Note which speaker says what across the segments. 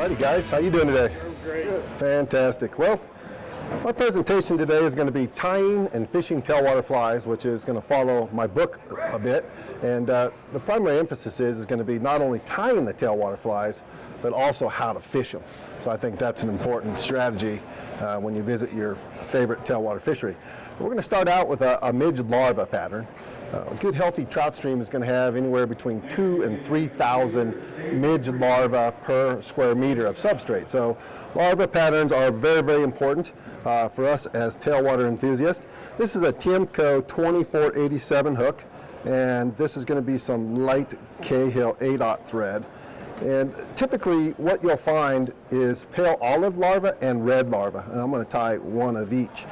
Speaker 1: Alrighty guys, how you doing today?
Speaker 2: Great.
Speaker 1: Fantastic. Well, my presentation today is going to be tying and fishing tailwater flies, which is going to follow my book a bit. And the primary emphasis is going to be not only tying the tailwater flies, but also how to fish them. So I think that's an important strategy when you visit your favorite tailwater fishery. We're going to start out with a midge larva pattern. A good healthy trout stream is going to have anywhere between 2,000 and 3,000 midge larvae per square meter of substrate. So larva patterns are very, very important for us as tailwater enthusiasts. This is a Tiemco 2487 hook, and this is going to be some light Cahill 8/0 thread. And typically what you'll find is pale olive larva and red larva, and I'm going to tie one of each.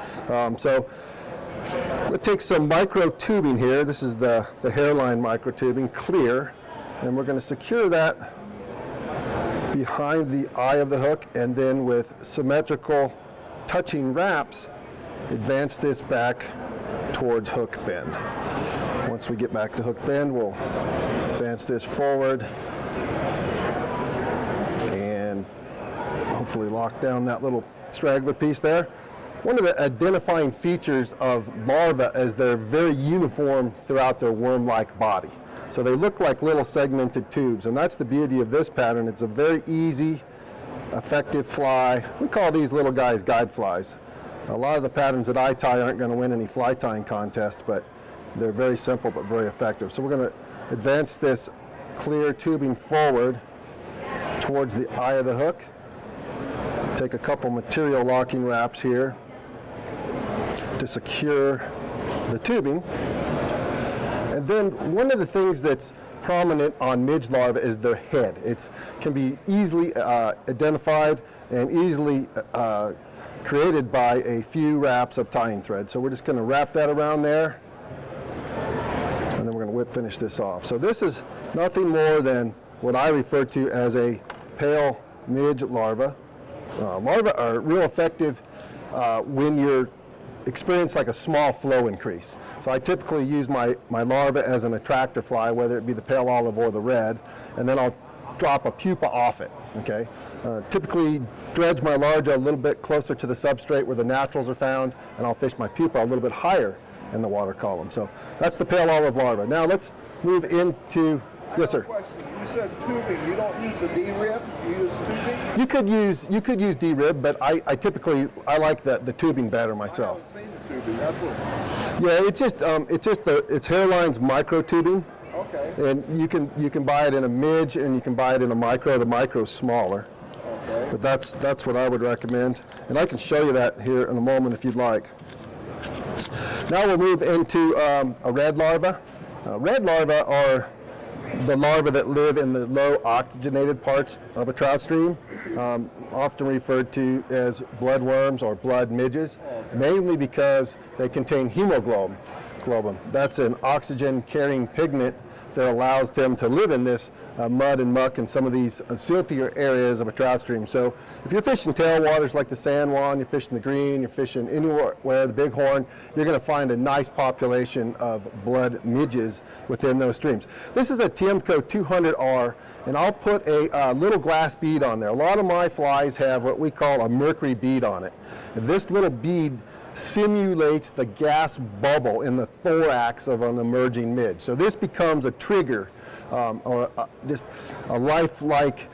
Speaker 1: So I'm going to take some micro tubing here. This is the hairline micro tubing, clear, and we're going to secure that behind the eye of the hook, and then with symmetrical touching wraps, advance this back towards hook bend. Once we get back to hook bend, we'll advance this forward and hopefully lock down that little straggler piece there. One of the identifying features of larvae is they're very uniform throughout their worm-like body. So they look like little segmented tubes, and that's the beauty of this pattern. It's a very easy, effective fly. We call these little guys guide flies. A lot of the patterns that I tie aren't going to win any fly tying contest, but they're very simple but very effective. So we're going to advance this clear tubing forward towards the eye of the hook. Take a couple material locking wraps here to secure the tubing. And then one of the things that's prominent on midge larvae is their head. It can be easily identified and easily created by a few wraps of tying thread. So we're just going to wrap that around there, and then we're going to whip finish this off. So this is nothing more than what I refer to as a pale midge larva. Larvae are real effective when you're experience like a small flow increase. So I typically use my larva as an attractor fly, whether it be the pale olive or the red, and then I'll drop a pupa off it. Okay. Typically dredge my larva a little bit closer to the substrate where the naturals are found, and I'll fish my pupa a little bit higher in the water column. So that's the pale olive larva. Now let's move into, yes sir.
Speaker 2: You said tubing. You don't use a D-rib. You use tubing.
Speaker 1: You could use D-rib, but I typically like the tubing better myself.
Speaker 2: I haven't seen the tubing. That's what.
Speaker 1: Yeah, it's Hairline's micro tubing.
Speaker 2: Okay.
Speaker 1: And you can buy it in a midge and you can buy it in a micro. The micro's smaller.
Speaker 2: Okay.
Speaker 1: But that's what I would recommend, and I can show you that here in a moment if you'd like. Now we'll move into a red larva. Red larvae are the larvae that live in the low oxygenated parts of a trout stream, often referred to as bloodworms or blood midges, mainly because they contain hemoglobin. That's an oxygen carrying pigment that allows them to live in this mud and muck and some of these siltier areas of a trout stream. So if you're fishing tailwaters like the San Juan, you're fishing the Green, you're fishing anywhere the Bighorn, you're going to find a nice population of blood midges within those streams. This is a Tiemco 200R, and I'll put a little glass bead on there. A lot of my flies have what we call a mercury bead on it. And this little bead simulates the gas bubble in the thorax of an emerging midge. So this becomes a trigger or just a lifelike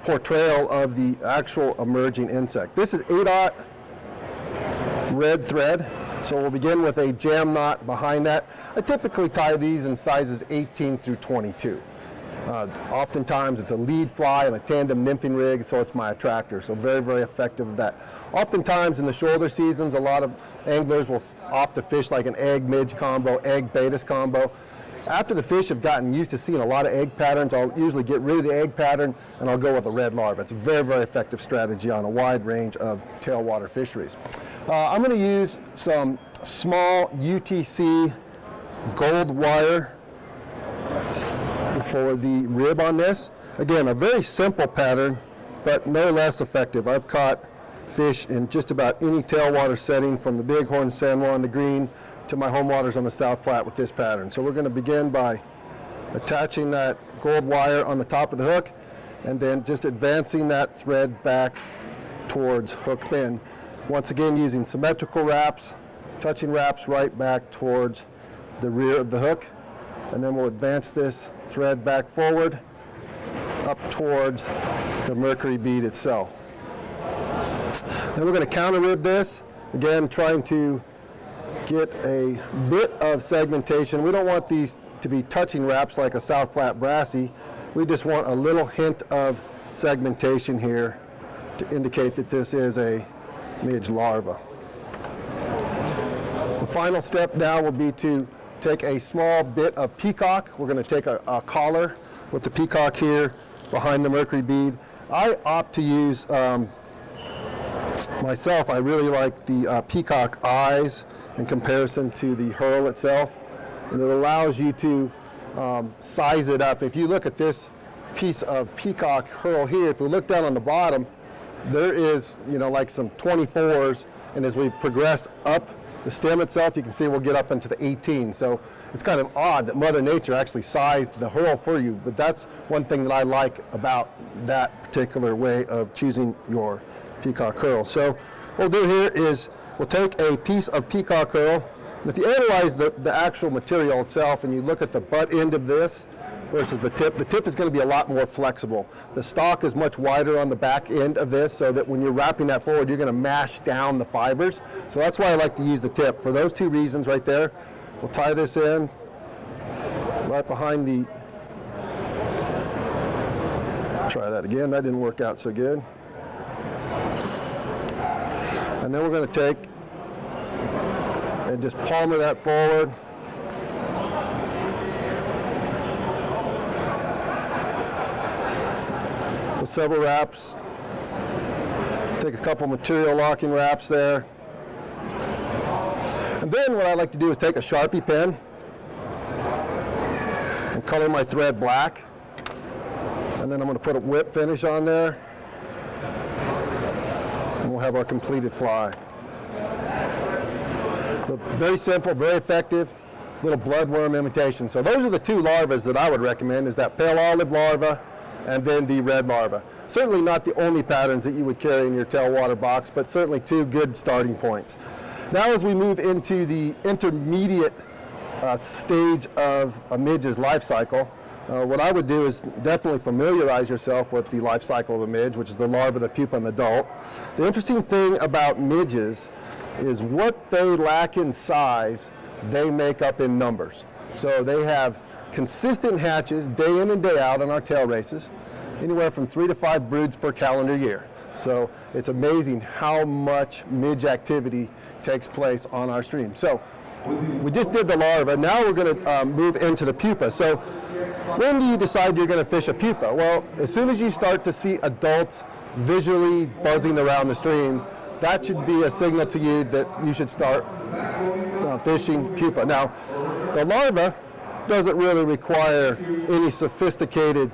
Speaker 1: portrayal of the actual emerging insect. This is 8/0 red thread, so we'll begin with a jam knot behind that. I typically tie these in sizes 18 through 22. Oftentimes it's a lead fly and a tandem nymphing rig, so it's my attractor, so very, very effective with that. Oftentimes in the shoulder seasons, a lot of anglers will opt to fish like an egg midge combo, egg Baetis combo. After the fish have gotten used to seeing a lot of egg patterns, I'll usually get rid of the egg pattern and I'll go with a red larva. It's a very, very effective strategy on a wide range of tailwater fisheries. I'm going to use some small UTC gold wire for the rib on this. Again, a very simple pattern, but no less effective. I've caught fish in just about any tailwater setting, from the Bighorn, San Juan, the Green, to my home waters on the South Platte with this pattern. So we're going to begin by attaching that gold wire on the top of the hook, and then just advancing that thread back towards hook bend. Once again, using symmetrical wraps, touching wraps right back towards the rear of the hook, and then we'll advance this thread back forward up towards the mercury bead itself. Then we're going to counter rib this, again trying to get a bit of segmentation. We don't want these to be touching wraps like a South Platte Brassy. We just want a little hint of segmentation here to indicate that this is a Midge larva. The final step now will be to take a small bit of peacock. We're going to take a collar with the peacock here behind the mercury bead. I opt to use, myself, I really like the peacock eyes in comparison to the herl itself. And it allows you to size it up. If you look at this piece of peacock herl here, if we look down on the bottom, there is, like some 24s, and as we progress up the stem itself, you can see we'll get up into the 18. So it's kind of odd that Mother Nature actually sized the herl for you, but that's one thing that I like about that particular way of choosing your peacock herl. So what we'll do here is we'll take a piece of peacock herl, and if you analyze the actual material itself and you look at the butt end of this versus the tip is going to be a lot more flexible. The stalk is much wider on the back end of this, so that when you're wrapping that forward, you're going to mash down the fibers. So that's why I like to use the tip. For those two reasons right there, we'll tie this in right behind the, try that again, that didn't work out so good. And then we're going to take and just palmer that forward. With several wraps. Take a couple material locking wraps there. And then what I like to do is take a Sharpie pen and color my thread black. And then I'm going to put a whip finish on there. And we'll have our completed fly. But very simple, very effective, little bloodworm imitation. So those are the two larvas that I would recommend, is that pale olive larva and then the red larva. Certainly not the only patterns that you would carry in your tailwater box, but certainly two good starting points. Now as we move into the intermediate stage of a midge's life cycle, what I would do is definitely familiarize yourself with the life cycle of a midge, which is the larva, the pupa, and the adult. The interesting thing about midges is what they lack in size, they make up in numbers. So they have consistent hatches day in and day out on our tail races, anywhere from 3 to 5 broods per calendar year. So it's amazing how much midge activity takes place on our stream. So we just did the larva, now we're going to move into the pupa. So when do you decide you're going to fish a pupa? Well, as soon as you start to see adults visually buzzing around the stream, that should be a signal to you that you should start fishing pupa. Now, the larva doesn't really require any sophisticated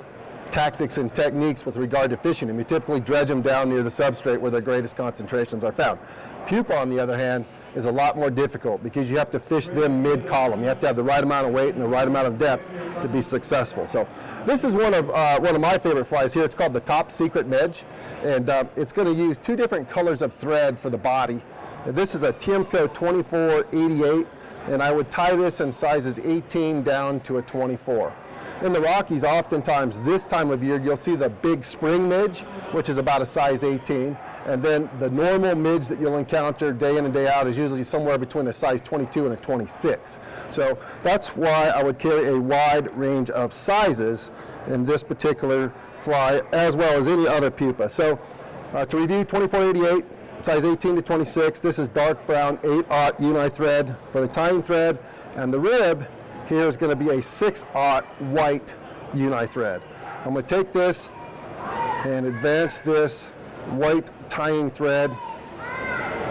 Speaker 1: tactics and techniques with regard to fishing them. You typically dredge them down near the substrate where the greatest concentrations are found. Pupa, on the other hand, is a lot more difficult because you have to fish them mid-column. You have to have the right amount of weight and the right amount of depth to be successful. So this is one of my favorite flies here. It's called the Top Secret Midge, and it's going to use 2 different colors of thread for the body. This is a Tiemco 2488, and I would tie this in sizes 18 down to a 24. In the Rockies, oftentimes this time of year, you'll see the big spring midge, which is about a size 18, and then the normal midge that you'll encounter day in and day out is usually somewhere between a size 22 and a 26. So that's why I would carry a wide range of sizes in this particular fly, as well as any other pupa. So to review, 2488, size 18 to 26. This is dark brown 8/0 uni thread for the tying thread, and the rib here is going to be a 6/0 white uni thread. I'm going to take this and advance this white tying thread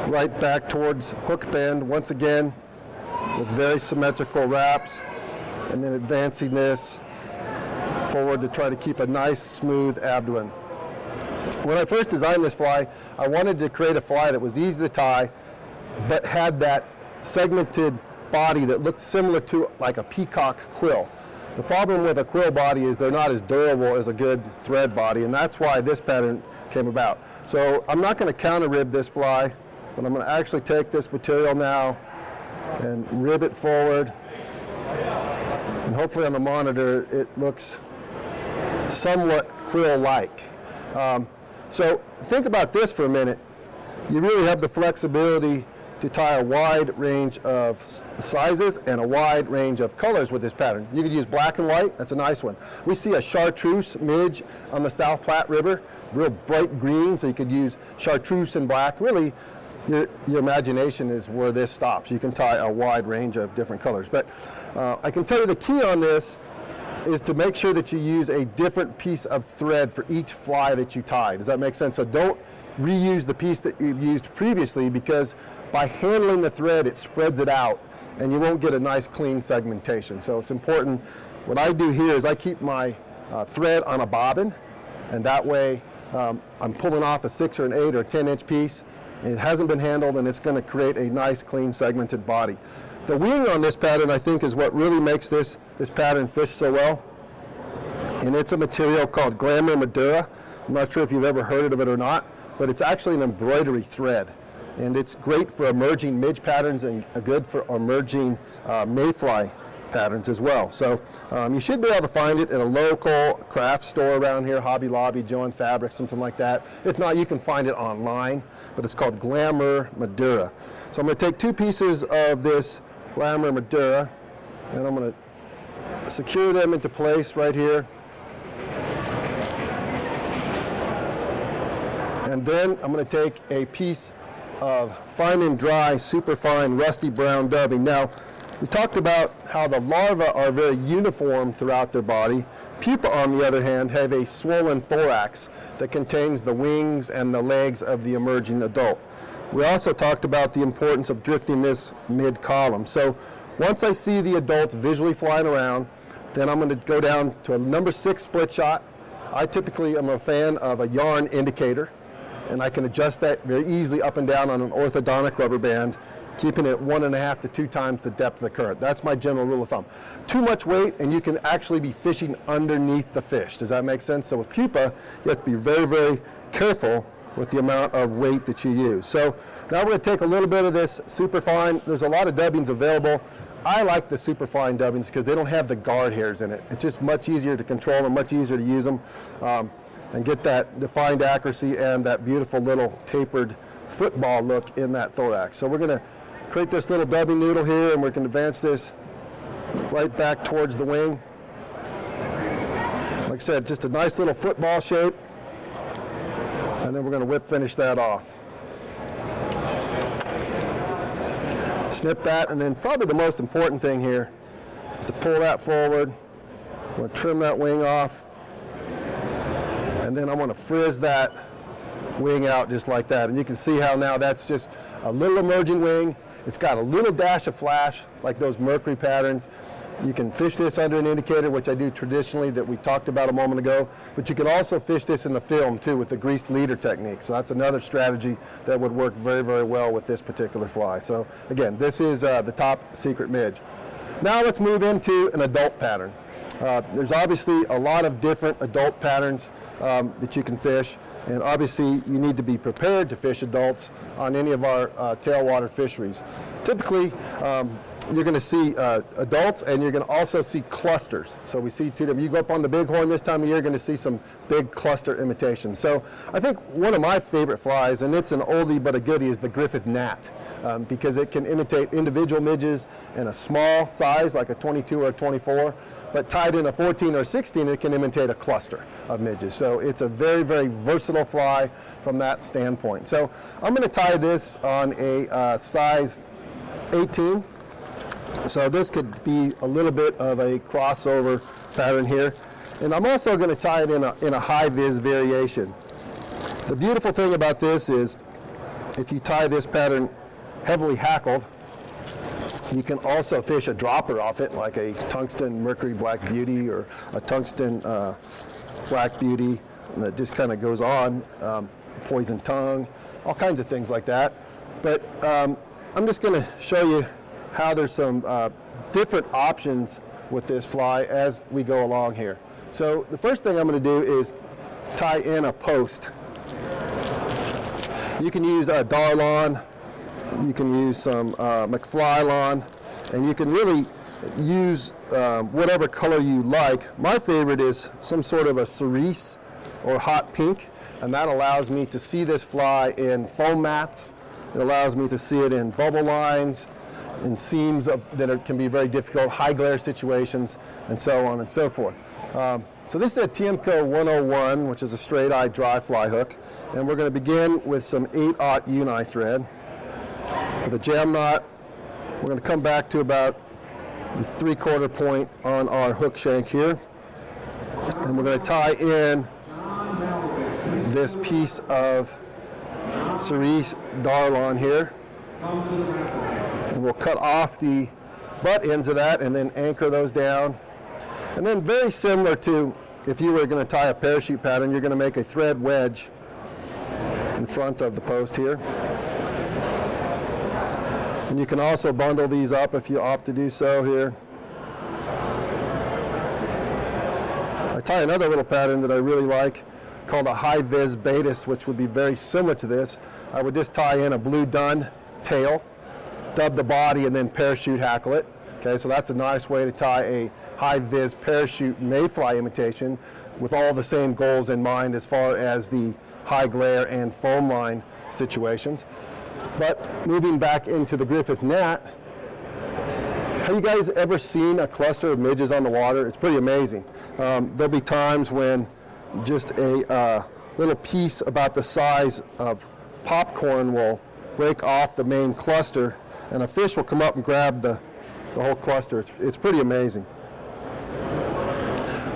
Speaker 1: right back towards hook bend, once again with very symmetrical wraps, and then advancing this forward to try to keep a nice smooth abdomen. When I first designed this fly, I wanted to create a fly that was easy to tie but had that segmented body that looked similar to like a peacock quill. The problem with a quill body is they're not as durable as a good thread body, and that's why this pattern came about. So I'm not going to counter rib this fly, but I'm going to actually take this material now and rib it forward. And hopefully on the monitor it looks somewhat quill-like. So think about this for a minute. You really have the flexibility to tie a wide range of sizes and a wide range of colors with this pattern. You could use black and white, that's a nice one. We see a chartreuse midge on the South Platte River, real bright green, so you could use chartreuse and black. Really, your imagination is where this stops. You can tie a wide range of different colors. But I can tell you the key on this is to make sure that you use a different piece of thread for each fly that you tie. Does that make sense? So don't reuse the piece that you've used previously, because by handling the thread it spreads it out and you won't get a nice clean segmentation. So it's important. What I do here is I keep my thread on a bobbin, and that way I'm pulling off a 6 or an 8 or 10-inch piece. It hasn't been handled, and it's going to create a nice clean segmented body. The wing on this pattern, I think, is what really makes this pattern fish so well. And it's a material called Glamour Madura. I'm not sure if you've ever heard of it or not, but it's actually an embroidery thread. And it's great for emerging midge patterns and good for emerging mayfly patterns as well. So you should be able to find it at a local craft store around here, Hobby Lobby, Joann Fabric, something like that. If not, you can find it online, but it's called Glamour Madura. So I'm going to take 2 pieces of this Glamour Madura, and I'm going to secure them into place right here. And then I'm going to take a piece of fine and dry, super fine, rusty brown dubbing. Now, we talked about how the larvae are very uniform throughout their body. Pupa, on the other hand, have a swollen thorax that contains the wings and the legs of the emerging adult. We also talked about the importance of drifting this mid-column. So once I see the adults visually flying around, then I'm going to go down to a number 6 split shot. I typically am a fan of a yarn indicator, and I can adjust that very easily up and down on an orthodontic rubber band, keeping it 1.5 to 2 times the depth of the current. That's my general rule of thumb. Too much weight and you can actually be fishing underneath the fish. Does that make sense? So with pupa, you have to be very, very careful with the amount of weight that you use. So now we're going to take a little bit of this super fine. There's a lot of dubbings available. I like the super fine dubbings because they don't have the guard hairs in it. It's just much easier to control and much easier to use them. And get that defined accuracy and that beautiful little tapered football look in that thorax. So we're going to create this little dubbing noodle here, and we can advance this right back towards the wing. Like I said, just a nice little football shape, and then we're going to whip finish that off. Snip that, and then probably the most important thing here is to pull that forward. I'm going to trim that wing off. And then I'm going to frizz that wing out just like that. And you can see how now that's just a little emerging wing. It's got a little dash of flash, like those mercury patterns. You can fish this under an indicator, which I do traditionally that we talked about a moment ago. But you can also fish this in the film too with the greased leader technique. So that's another strategy that would work very, very well with this particular fly. So again, this is the top secret midge. Now let's move into an adult pattern. There's obviously a lot of different adult patterns that you can fish, and obviously you need to be prepared to fish adults on any of our tailwater fisheries. Typically, you're going to see adults, and you're going to also see clusters. So we see 2 of them. You go up on the bighorn this time of year, you're going to see some big cluster imitations. So I think one of my favorite flies, and it's an oldie but a goodie, is the Griffith Knat, because it can imitate individual midges in a small size, like a 22 or a 24. But tied in a 14 or 16, it can imitate a cluster of midges. So it's a very, very versatile fly from that standpoint. So I'm going to tie this on a size 18. So this could be a little bit of a crossover pattern here. And I'm also going to tie it in a high-vis variation. The beautiful thing about this is if you tie this pattern heavily hackled, you can also fish a dropper off it, like a tungsten mercury black beauty or a tungsten black beauty that just kind of goes on, poison tongue, all kinds of things like that. But I'm just going to show you how there's some different options with this fly as we go along here. So the first thing I'm going to do is tie in a post. You can use a Darlon, you can use some McFlylon, and you can really use whatever color you like. My favorite is some sort of a cerise or hot pink, and that allows me to see this fly in foam mats. It allows me to see it in bubble lines, in seams can be very difficult, high glare situations, and so on and so forth. So this is a TMCO 101, which is a straight eye dry fly hook, and we're going to begin with some 8/0 uni thread with a jam knot. We're going to come back to about the 3/4 point on our hook shank here, and we're going to tie in this piece of cerise Darlon here, and we'll cut off the butt ends of that and then anchor those down. And then very similar to if you were going to tie a parachute pattern, you're going to make a thread wedge in front of the post here. And you can also bundle these up if you opt to do so here. I tie another little pattern that I really like called a high-vis batis, which would be very similar to this. I would just tie in a blue dun tail, dub the body, and then parachute hackle it. Okay, so that's a nice way to tie a high-vis parachute mayfly imitation with all the same goals in mind as far as the high glare and foam line situations. But moving back into the Griffith Knat, have you guys ever seen a cluster of midges on the water? It's pretty amazing. There'll be times when just a little piece about the size of popcorn will break off the main cluster, and a fish will come up and grab the whole cluster. It's pretty amazing.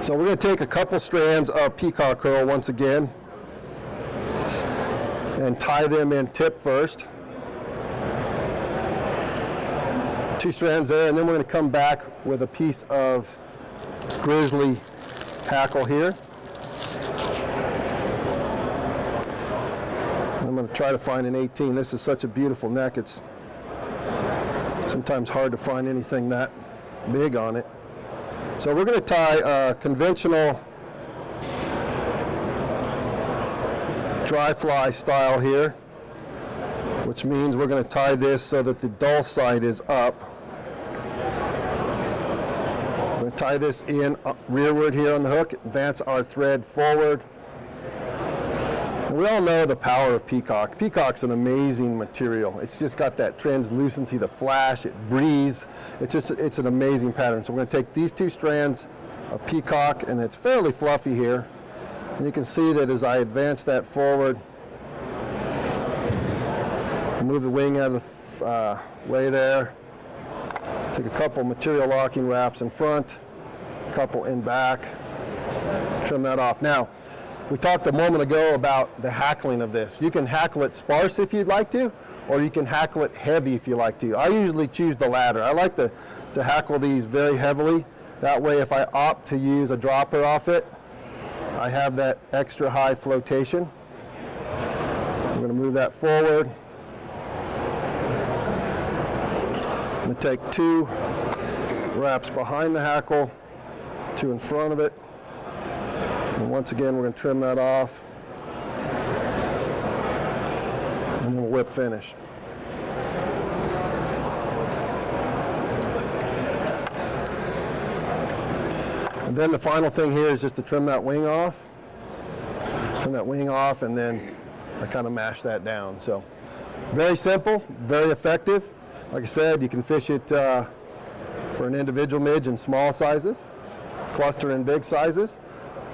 Speaker 1: So we're going to take a couple strands of peacock curl once again and tie them in tip first. 2 strands there, and then we're going to come back with a piece of grizzly hackle here. I'm going to try to find an 18. This is such a beautiful neck. It's sometimes hard to find anything that big on it. So we're going to tie conventional dry fly style here, which means we're going to tie this so that the dull side is up. We're going to tie this in rearward here on the hook, advance our thread forward. And we all know the power of peacock. Peacock's an amazing material. It's just got that translucency, the flash, it breathes. It's an amazing pattern. So we're going to take these 2 strands of peacock, and it's fairly fluffy here. And you can see that as I advance that forward, move the wing out of the way there. Take a couple material locking wraps in front, a couple in back, trim that off. Now, we talked a moment ago about the hackling of this. You can hackle it sparse if you'd like to, or you can hackle it heavy if you like to. I usually choose the latter. I like to hackle these very heavily. That way, if I opt to use a dropper off it, I have that extra high flotation. I'm going to move that forward. I'm going to take 2 wraps behind the hackle, 2 in front of it. And once again, we're going to trim that off, and then we'll whip finish. And then the final thing here is just to trim that wing off. Trim that wing off, and then I kind of mash that down. So very simple, very effective. Like I said, you can fish it for an individual midge in small sizes, cluster in big sizes.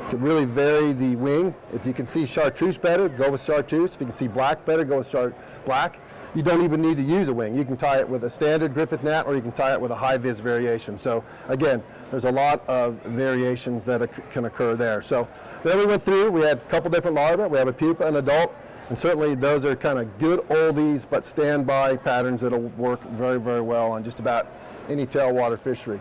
Speaker 1: You can really vary the wing. If you can see chartreuse better, go with chartreuse. If you can see black better, go with black. You don't even need to use a wing. You can tie it with a standard Griffith Knat, or you can tie it with a high-vis variation. So again, there's a lot of variations that can occur there. So then we went through, we had a couple different larvae. We have a pupa and adult, and certainly those are kind of good oldies, but standby patterns that'll work very, very well on just about any tailwater fishery.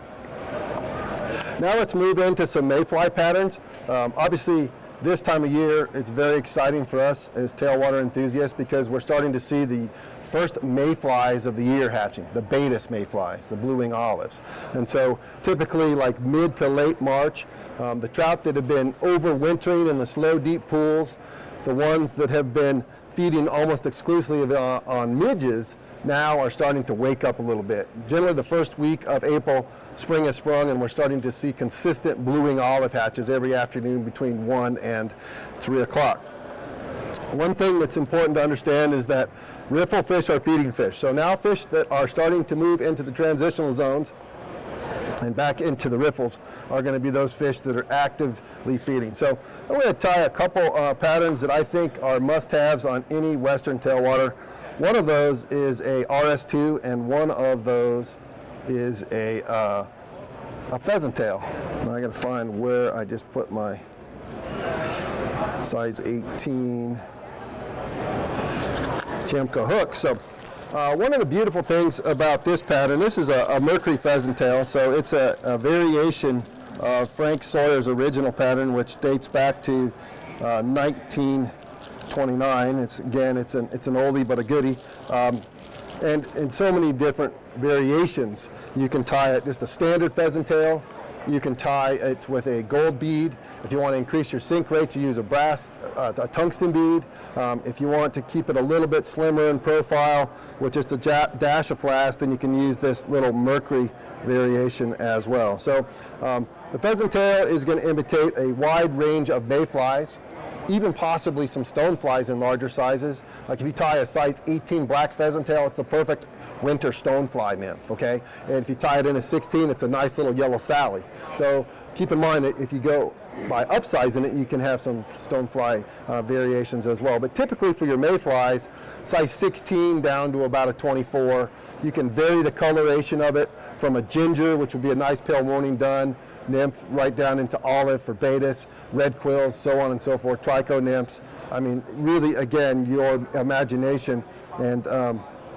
Speaker 1: Now let's move into some mayfly patterns. Obviously, this time of year, it's very exciting for us as tailwater enthusiasts because we're starting to see the first mayflies of the year hatching, the Baetis mayflies, the blue wing olives. And so typically like mid to late March, the trout that have been overwintering in the slow deep pools, the ones that have been feeding almost exclusively on midges, now are starting to wake up a little bit. Generally the first week of April, spring has sprung and we're starting to see consistent blue wing olive hatches every afternoon between 1 and 3 o'clock. One thing that's important to understand is that riffle fish are feeding fish. So now fish that are starting to move into the transitional zones and back into the riffles are going to be those fish that are actively feeding. So I'm going to tie a couple patterns that I think are must-haves on any western tailwater. One of those is a RS2 and one of those is a pheasant tail. Now I got to find where I just put my size 18 Tiemco hook. So one of the beautiful things about this pattern, this is a Mercury pheasant tail, so it's a variation of Frank Sawyer's original pattern, which dates back to 1929. It's an oldie but a goodie, and in so many different variations. You can tie it just a standard pheasant tail. You can tie it with a gold bead. If you want to increase your sink rate, you use a tungsten bead. If you want to keep it a little bit slimmer in profile with just a dash of flash, then you can use this little Mercury variation as well. So the pheasant tail is going to imitate a wide range of mayflies, even possibly some stoneflies in larger sizes. Like if you tie a size 18 black pheasant tail, it's the perfect winter stonefly nymph, okay? And if you tie it in a 16, it's a nice little yellow Sally. So keep in mind that if you go by upsizing it, you can have some stonefly variations as well. But typically for your mayflies, size 16 down to about a 24. You can vary the coloration of it from a ginger, which would be a nice pale morning dun nymph, right down into olive for Baetis, red quills, so on and so forth, trico nymphs. I mean, really, again, your imagination and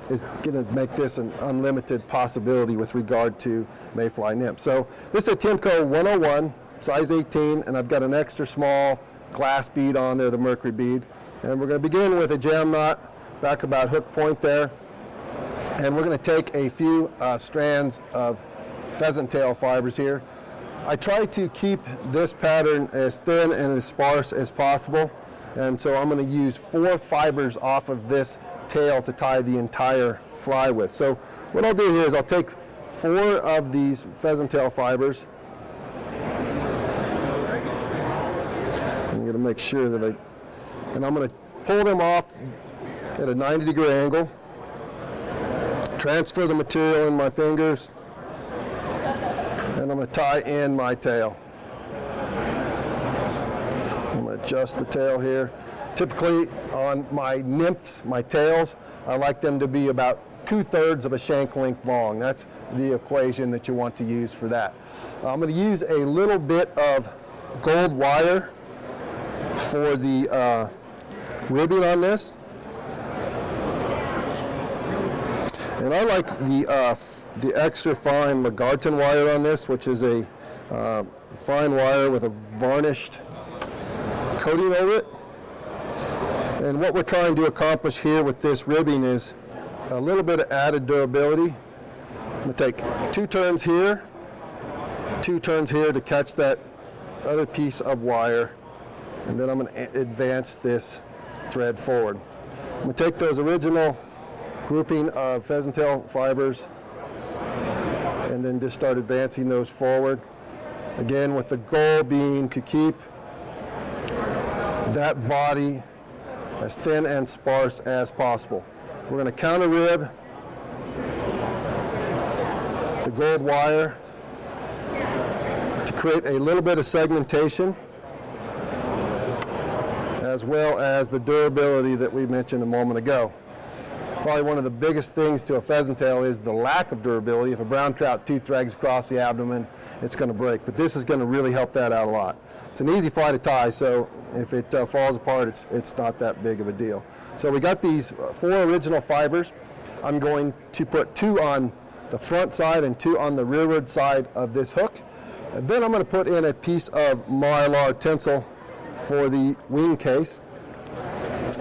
Speaker 1: is going to make this an unlimited possibility with regard to mayfly nymphs. So this is a Tiemco 101, size 18, and I've got an extra small glass bead on there, the Mercury bead. And we're going to begin with a jam knot back about hook point there. And we're going to take a few strands of pheasant tail fibers here. I try to keep this pattern as thin and as sparse as possible. And so I'm going to use 4 fibers off of this tail to tie the entire fly with. So what I'll do here is I'll take 4 of these pheasant tail fibers. I'm going to make sure that and I'm going to pull them off at a 90-degree angle, transfer the material in my fingers, and I'm going to tie in my tail. I'm going to adjust the tail here. Typically on my nymphs, my tails, I like them to be about 2/3 of a shank length long. That's the equation that you want to use for that. I'm going to use a little bit of gold wire for the ribbing on this. And I like the extra fine Lagarton wire on this, which is a fine wire with a varnished coating over it. And what we're trying to accomplish here with this ribbing is a little bit of added durability. I'm going to take 2 turns here, 2 turns here to catch that other piece of wire, and then I'm going to advance this thread forward. I'm going to take those original grouping of pheasant tail fibers and then just start advancing those forward. Again, with the goal being to keep that body as thin and sparse as possible. We're going to counter rib the gold wire to create a little bit of segmentation, as well as the durability that we mentioned a moment ago. Probably one of the biggest things to a pheasant tail is the lack of durability. If a brown trout tooth drags across the abdomen, it's going to break. But this is going to really help that out a lot. It's an easy fly to tie, so if it falls apart, it's not that big of a deal. So we got these 4 original fibers. I'm going to put 2 on the front side and 2 on the rearward side of this hook. And then I'm going to put in a piece of mylar tinsel for the wing case.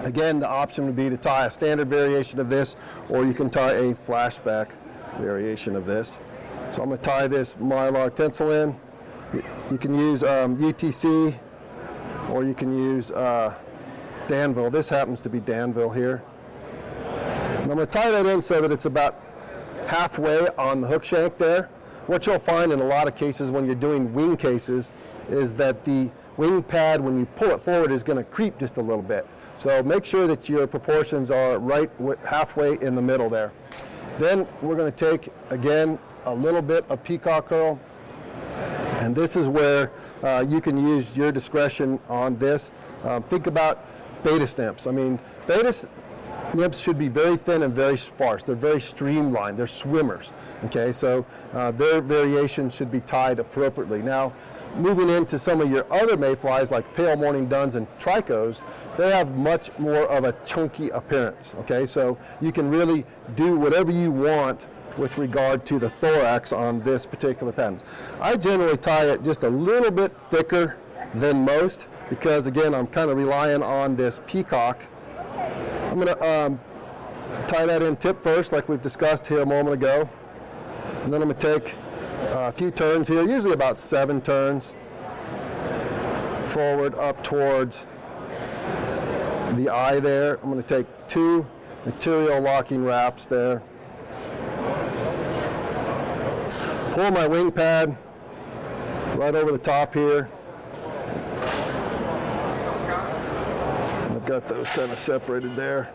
Speaker 1: Again, the option would be to tie a standard variation of this, or you can tie a flashback variation of this. So I'm going to tie this Mylar tinsel in. You can use UTC, or you can use Danville. This happens to be Danville here. And I'm going to tie that in so that it's about halfway on the hook shank there. What you'll find in a lot of cases when you're doing wing cases is that the wing pad, when you pull it forward, is going to creep just a little bit. So make sure that your proportions are right halfway in the middle there. Then we're going to take, again, a little bit of peacock curl. And this is where you can use your discretion on this. Think about beta snips. I mean, beta nymphs should be very thin and very sparse. They're very streamlined. They're swimmers. Okay, so their variation should be tied appropriately. Now, moving into some of your other mayflies like pale morning duns and tricos, they have much more of a chunky appearance. Okay, so you can really do whatever you want with regard to the thorax on this particular pattern. I generally tie it just a little bit thicker than most because, again, I'm kind of relying on this peacock. I'm going to tie that in tip first, like we've discussed here a moment ago. And then I'm going to take a few turns here, usually about 7 turns, forward up towards the eye there. I'm going to take 2 material locking wraps there. Pull my wing pad right over the top here. I've got those kind of separated there.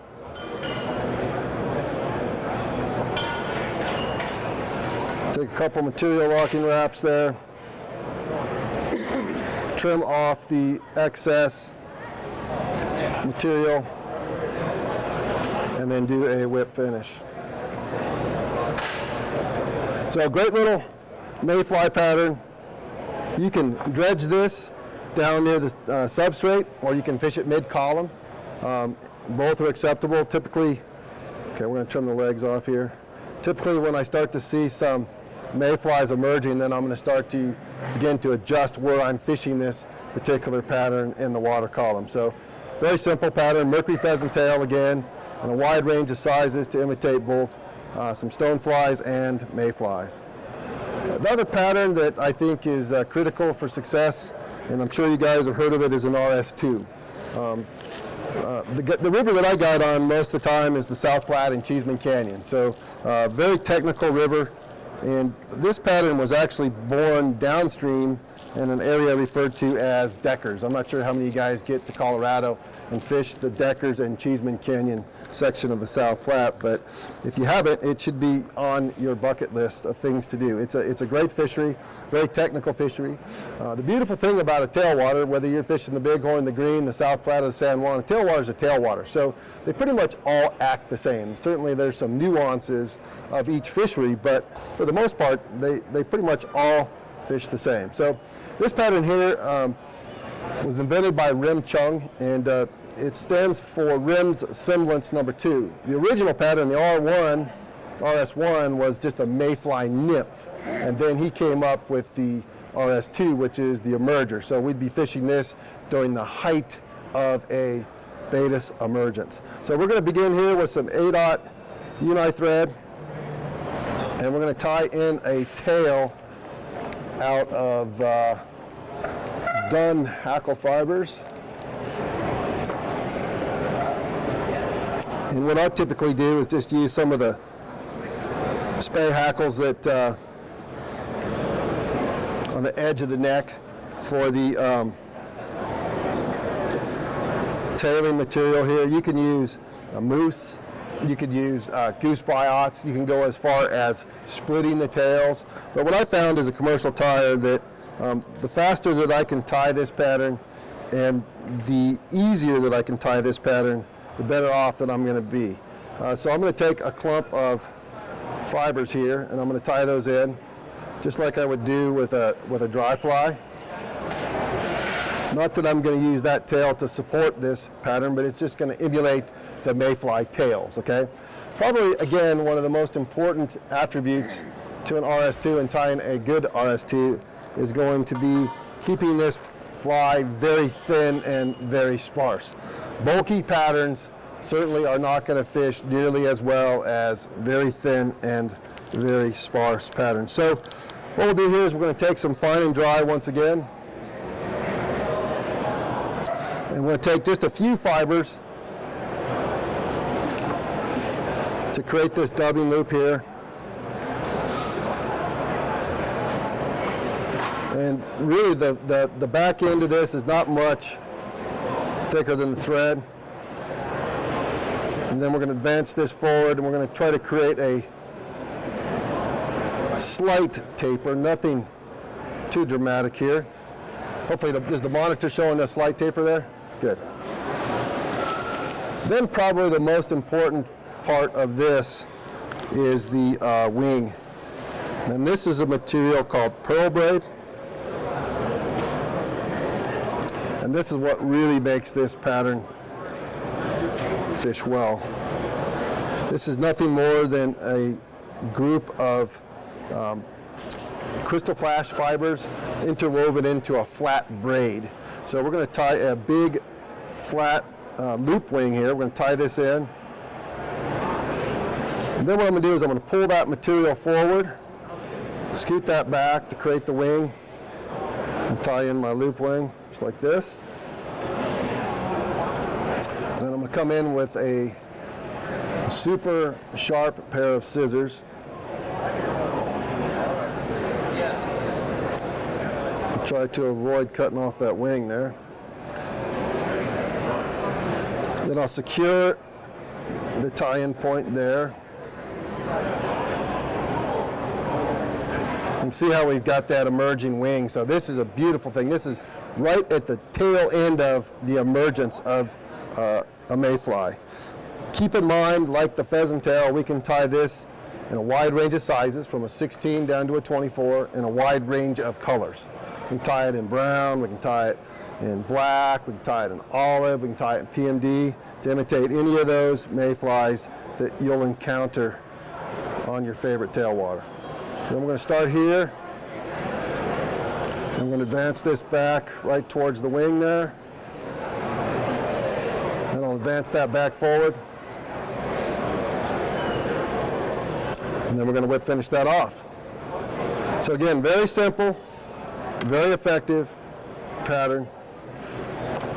Speaker 1: Take a couple material locking wraps there. Trim off the excess material and then do a whip finish. So a great little mayfly pattern. You can dredge this down near the substrate, or you can fish it mid-column. Both are acceptable. Typically, okay, we're going to trim the legs off here. Typically, when I start to see some mayflies emerging, then I'm going to start to begin to adjust where I'm fishing this particular pattern in the water column. So, very simple pattern, mercury pheasant tail again, and a wide range of sizes to imitate both some stoneflies and mayflies. Another pattern that I think is critical for success, and I'm sure you guys have heard of it, is an RS2. The river that I guide on most of the time is the South Platte and Cheeseman Canyon. So very technical river, and this pattern was actually born downstream in an area referred to as Deckers. I'm not sure how many of you guys get to Colorado and fish the Deckers and Cheeseman Canyon section of the South Platte, but if you haven't, it should be on your bucket list of things to do. It's a great fishery, very technical fishery. The beautiful thing about a tailwater, whether you're fishing the Bighorn, the Green, the South Platte, or the San Juan, a tailwater is a tailwater, so they pretty much all act the same. Certainly there's some nuances of each fishery, but for the most part, they pretty much all fish the same. So this pattern here was invented by Rim Chung, and it stands for Rim's Semblance number 2. The original pattern, the RS1, was just a mayfly nymph, and then he came up with the RS2, which is the emerger. So we'd be fishing this during the height of a Baetis emergence. So we're going to begin here with some 8/0 uni thread, and we're going to tie in a tail out of dun hackle fibers. And what I typically do is just use some of the spay hackles that on the edge of the neck for the tailing material here. You can use a moose, you could use goose biots, you can go as far as splitting the tails. But what I found as a commercial tyer that the faster that I can tie this pattern and the easier that I can tie this pattern, the better off that I'm going to be. So I'm going to take a clump of fibers here, and I'm going to tie those in, just like I would do with a dry fly. Not that I'm going to use that tail to support this pattern, but it's just going to emulate the mayfly tails. Okay. Probably again one of the most important attributes to an RS2 and tying a good RS2 is going to be keeping this fly very thin and very sparse. Bulky patterns certainly are not going to fish nearly as well as very thin and very sparse patterns. So what we'll do here is we're going to take some fine and dry once again. And we're going to take just a few fibers to create this dubbing loop here. And really the back end of this is not much thicker than the thread. And then we're going to advance this forward and we're going to try to create a slight taper, nothing too dramatic here. Hopefully, is the monitor showing a slight taper there? Good. Then probably the most important part of this is the wing. And this is a material called pearl braid. And this is what really makes this pattern fish well. This is nothing more than a group of crystal flash fibers interwoven into a flat braid. So we're going to tie a big flat loop wing here. We're going to tie this in. And then what I'm going to do is I'm going to pull that material forward, scoot that back to create the wing, and tie in my loop wing just like this. And then I'm going to come in with a super sharp pair of scissors. Try to avoid cutting off that wing there. Then I'll secure the tie-in point there. And see how we've got that emerging wing. So this is a beautiful thing. This is right at the tail end of the emergence of a mayfly. Keep in mind, like the pheasant tail, we can tie this in a wide range of sizes, from a 16 down to a 24, in a wide range of colors. We can tie it in brown, we can tie it in black, we can tie it in olive, we can tie it in PMD to imitate any of those mayflies that you'll encounter on your favorite tailwater. Then we're going to start here. I'm going to advance this back right towards the wing there. Then I'll advance that back forward. And then we're going to whip finish that off. So again, very simple, very effective pattern.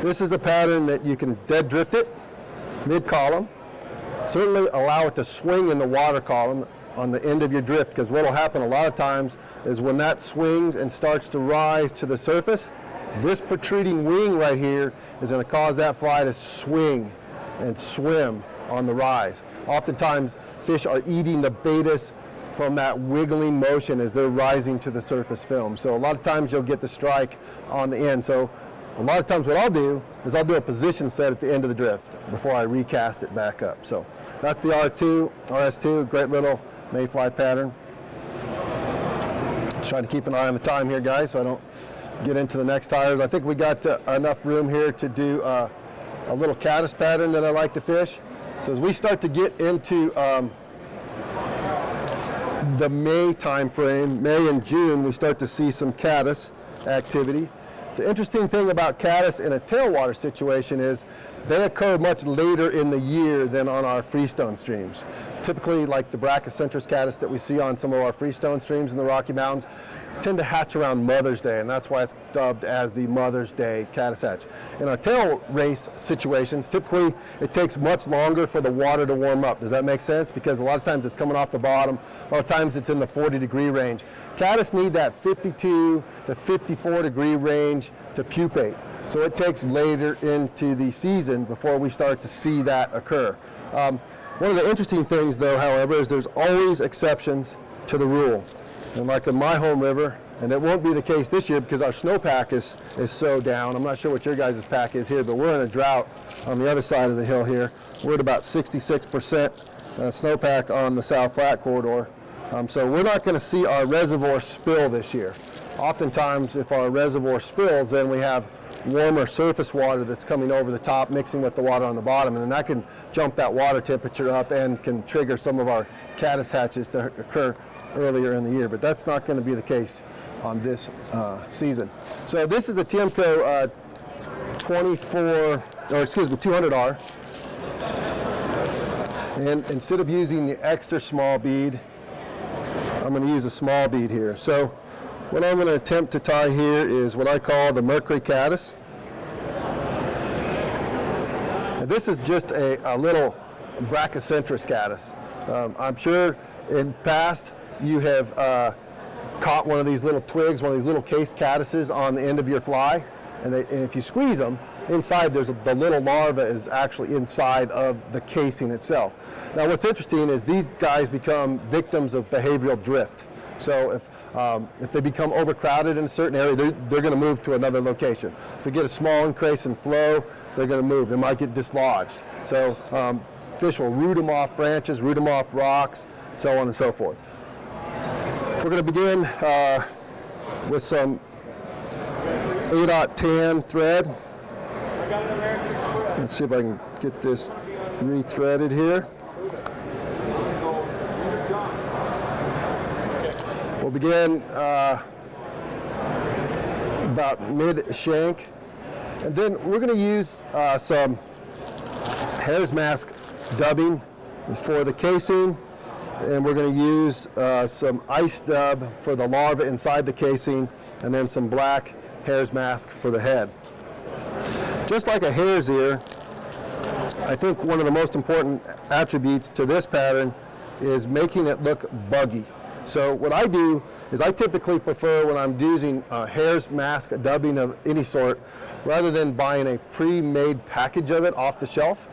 Speaker 1: This is a pattern that you can dead drift it mid-column. Certainly allow it to swing in the water column on the end of your drift, because what will happen a lot of times is when that swings and starts to rise to the surface, this protruding wing right here is going to cause that fly to swing and swim on the rise. Oftentimes fish are eating the betas from that wiggling motion as they're rising to the surface film. So a lot of times you'll get the strike on the end. So a lot of times what I'll do is I'll do a position set at the end of the drift before I recast it back up. So that's the RS2, great little mayfly pattern. Trying to keep an eye on the time here, guys, so I don't get into the next tires. I think we got enough room here to do a little caddis pattern that I like to fish. So as we start to get into the May time frame, May and June, we start to see some caddis activity. The interesting thing about caddis in a tailwater situation is they occur much later in the year than on our freestone streams. Typically, like the brachiocentrus caddis that we see on some of our freestone streams in the Rocky Mountains, tend to hatch around Mother's Day, and that's why it's dubbed as the Mother's Day caddis hatch. In our tail race situations, typically it takes much longer for the water to warm up. Does that make sense? Because a lot of times it's coming off the bottom, a lot of times it's in the 40-degree range. Caddis need that 52 to 54-degree range to pupate. So it takes later into the season before we start to see that occur. One of the interesting things, though, however, is there's always exceptions to the rule. And like in my home river, and it won't be the case this year because our snowpack is so down. I'm not sure what your guys' pack is here, but we're in a drought on the other side of the hill here. We're at about 66% snowpack on the South Platte corridor. So we're not going to see our reservoir spill this year. Oftentimes, if our reservoir spills, then we have warmer surface water that's coming over the top, mixing with the water on the bottom, and then that can jump that water temperature up and can trigger some of our caddis hatches to occur earlier in the year. But that's not going to be the case on this season. So this is a Tiemco 200R. And instead of using the extra small bead, I'm going to use a small bead here. So what I'm going to attempt to tie here is what I call the Mercury caddis. And this is just a little brachycentrus caddis. I'm sure in past you have caught one of these little twigs, one of these little cased caddises on the end of your fly, and if you squeeze them, inside the little larva is actually inside of the casing itself. Now what's interesting is these guys become victims of behavioral drift. So if they become overcrowded in a certain area, they're going to move to another location. If we get a small increase in flow, they're going to move. They might get dislodged. So fish will root them off branches, root them off rocks, so on and so forth. We're going to begin with some 8/10 thread. Let's see if I can get this re-threaded here. We'll begin about mid-shank, and then we're going to use some hare's mask dubbing for the casing, and we're going to use some ice dub for the larva inside the casing, and then some black hare's mask for the head. Just like a hare's ear, I think one of the most important attributes to this pattern is making it look buggy. So what I do is I typically prefer, when I'm using hare's mask dubbing of any sort, rather than buying a pre-made package of it off the shelf,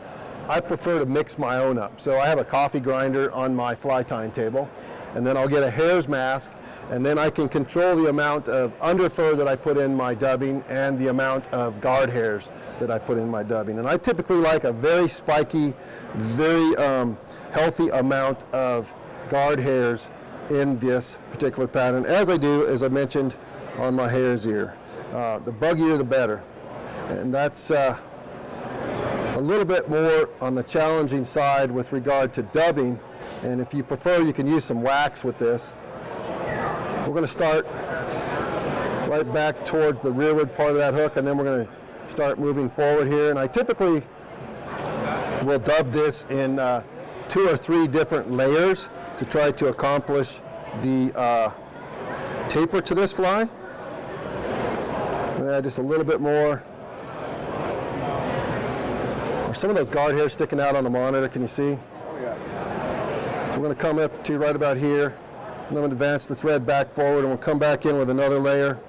Speaker 1: I prefer to mix my own up. So I have a coffee grinder on my fly tying table, and then I'll get a hare's mask, and then I can control the amount of underfur that I put in my dubbing and the amount of guard hairs that I put in my dubbing. And I typically like a very spiky, very healthy amount of guard hairs in this particular pattern, as I do, as I mentioned, on my hare's ear. The buggier the better. And that's a little bit more on the challenging side with regard to dubbing. And if you prefer, you can use some wax with this. We're going to start right back towards the rearward part of that hook, and then we're going to start moving forward here. And I typically will dub this in 2 or 3 different layers to try to accomplish the taper to this fly. I'm going to add just a little bit more. There's some of those guard hairs sticking out on the monitor, can you see?
Speaker 2: Oh, yeah.
Speaker 1: So we're going to come up to right about here, and I'm going to advance the thread back forward, and we'll come back in with another layer.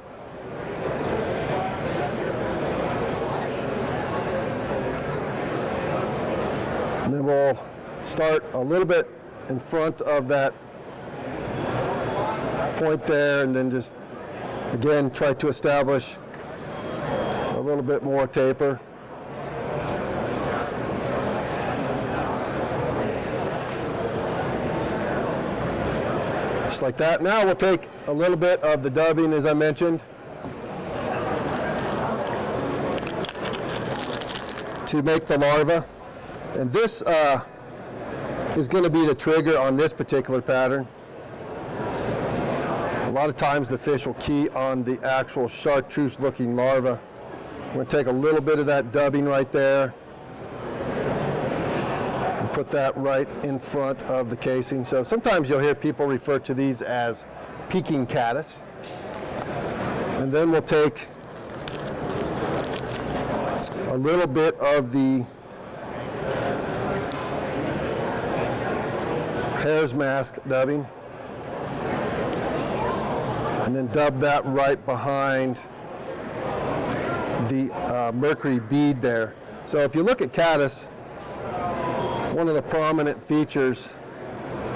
Speaker 1: And then we'll start a little bit in front of that point there, and then just again try to establish a little bit more taper. Just like that. Now we'll take a little bit of the dubbing, as I mentioned, to make the larva, and this is going to be the trigger on this particular pattern. A lot of times the fish will key on the actual chartreuse looking larva. I'm going to take a little bit of that dubbing right there and put that right in front of the casing. So sometimes you'll hear people refer to these as peaking caddis. And then we'll take a little bit of the hare's mask dubbing, and then dub that right behind the mercury bead there. So if you look at caddis, one of the prominent features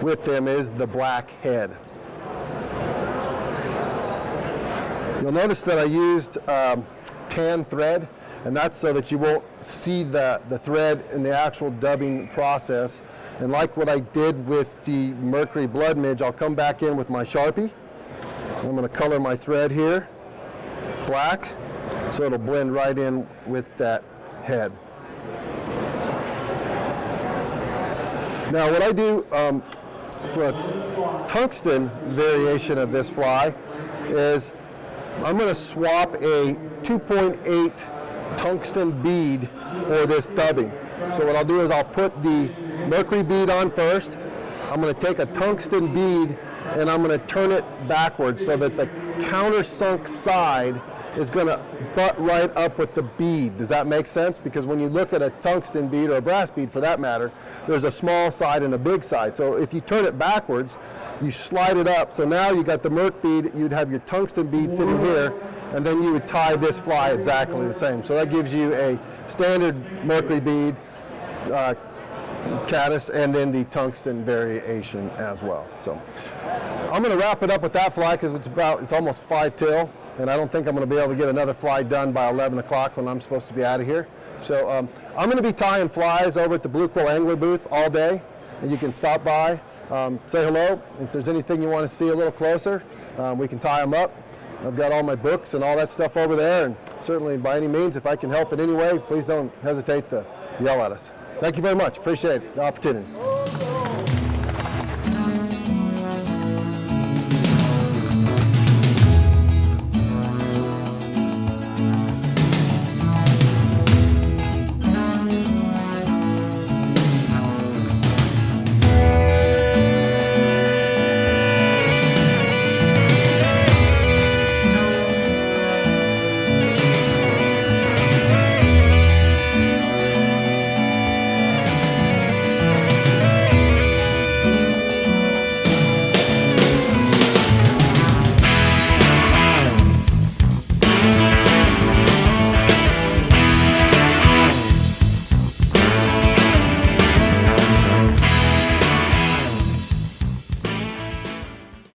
Speaker 1: with them is the black head. You'll notice that I used tan thread, and that's so that you won't see the thread in the actual dubbing process. And like what I did with the mercury blood midge, I'll come back in with my Sharpie. I'm going to color my thread here black, so it'll blend right in with that head. Now what I do for a tungsten variation of this fly is I'm going to swap a 2.8 tungsten bead for this dubbing. So what I'll do is I'll put the mercury bead on first. I'm going to take a tungsten bead and I'm going to turn it backwards so that the countersunk side is going to butt right up with the bead. Does that make sense? Because when you look at a tungsten bead or a brass bead for that matter, there's a small side and a big side. So if you turn it backwards, you slide it up. So now you got the merc bead, you'd have your tungsten bead sitting here, and then you would tie this fly exactly the same. So that gives you a standard mercury bead, caddis, and then the tungsten variation as well. So I'm going to wrap it up with that fly because it's almost 5 till, and I don't think I'm going to be able to get another fly done by 11 o'clock when I'm supposed to be out of here. So I'm going to be tying flies over at the Blue Quill Angler booth all day, and you can stop by, say hello. If there's anything you want to see a little closer, we can tie them up. I've got all my books and all that stuff over there, and certainly by any means, if I can help in any way, please don't hesitate to yell at us. Thank you very much. Appreciate the opportunity.